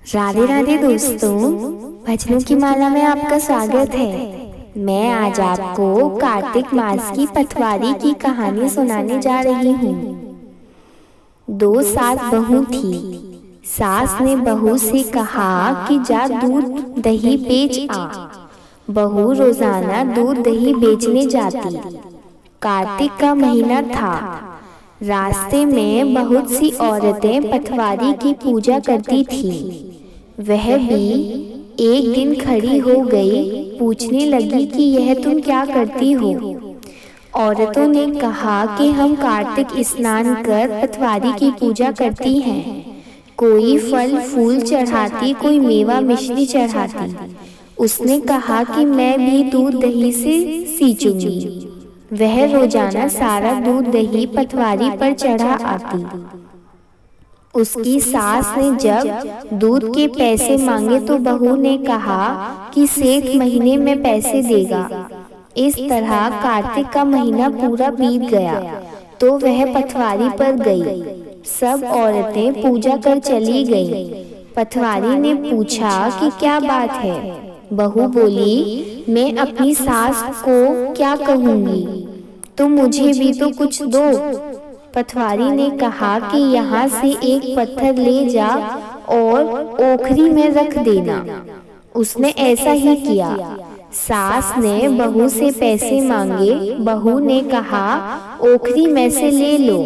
राधे राधे दोस्तों, भजनों की माला में आपका स्वागत है। मैं आज आपको कार्तिक मास की पटवारी की कहानी सुनाने जा रही हूँ। दो सास बहू थी। सास ने बहू से कहा कि जा दूध दही बेच आ। बहू रोजाना दूध दही बेचने जाती। कार्तिक का महीना था। रास्ते में बहुत सी औरतें पटवारी की पूजा करती थी। वह भी एक दिन खड़ी हो गई, पूछने लगी कि यह तुम क्या करती हो। औरतों ने कहा कि हम कार्तिक स्नान कर पटवारी की पूजा करती हैं। कोई फल फूल चढ़ाती, कोई मेवा मिश्री चढ़ाती। उसने कहा कि मैं भी दूध दही से सींचूंगी। वह रोजाना सारा दूध दही पटवारी पर चढ़ा आती। उसकी सास ने जब दूध के पैसे मांगे तो बहू ने कहा कि सेठ महीने में पैसे देगा। इस तरह कार्तिक का महीना पूरा बीत गया तो वह पटवारी पर गई। सब औरतें पूजा कर चली गईं। पटवारी ने पूछा कि क्या बात है। बहू बोली, मैं अपनी सास को क्या कहूँगी, तुम मुझे भी तो कुछ दो। पटवारी ने कहा कि यहाँ से एक पत्थर ले जा और ओखरी में रख देना। उसने ऐसा ही किया। सास ने बहू से पैसे मांगे। बहू ने कहा ओखरी में से ले लो।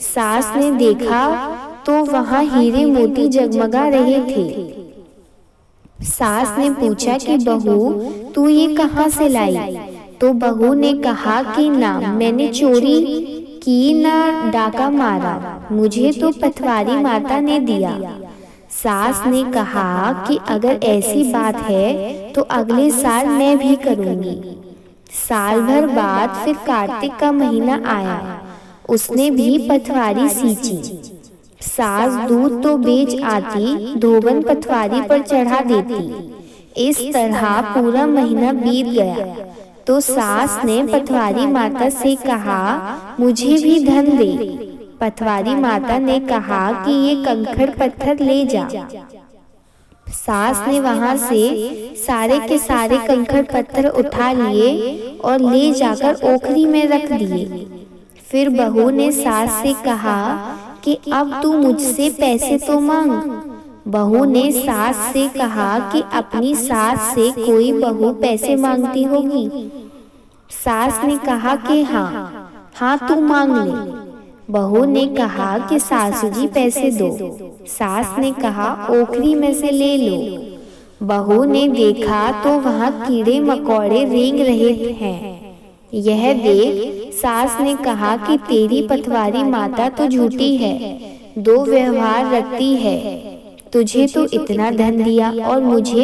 सास ने देखा तो वहाँ हीरे मोती जगमगा रहे थे। सास ने पूछा कि बहू तू ये कहाँ से लाई। तो बहू ने कहा कि ना मैंने चोरी की ना डाका मारा, मुझे तो पटवारी माता ने दिया। सास ने कहा कि अगर ऐसी बात है तो अगले साल मैं भी करूंगी। साल भर बाद फिर कार्तिक का महीना आया। उसने भी पटवारी सींची। सास दूध तो बेच आती, धोबन पटवारी पर चढ़ा देती। इस तरह पूरा महीना बीत गया तो सास ने पटवारी माता से कहा मुझे भी धन दे। पटवारी माता ने कहा कि ये कंकड़ पत्थर ले जा। सास ने वहां से सारे के सारे कंकड़ पत्थर उठा लिए और ले जाकर ओखरी में रख दिए। फिर बहू ने सास से कहा कि अब तू मुझसे पैसे तो मांग। बहू ने सास से कहा कि अपनी सास से कोई बहू पैसे मांगती होगी। सास ने कहा कि हाँ तू मांग ले। बहू ने कहा कि सासू जी पैसे दो। सास ने कहा ओखरी में से ले लो। बहू ने देखा तो वहाँ कीड़े मकोड़े रेंग रहे हैं। यह देख सास ने कहा कि तेरी पटवारी माता तो झूठी है, दो व्यवहार रखती है। तुझे तो इतना धन दिया और मुझे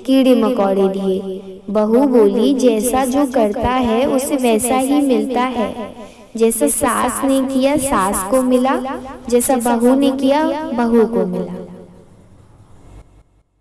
कीड़े मकोड़े दिए। बहू बोली, जैसा जो करता है उसे वैसा ही मिलता है। जैसा सास ने किया सास को मिला, जैसा बहू ने किया बहू को मिला।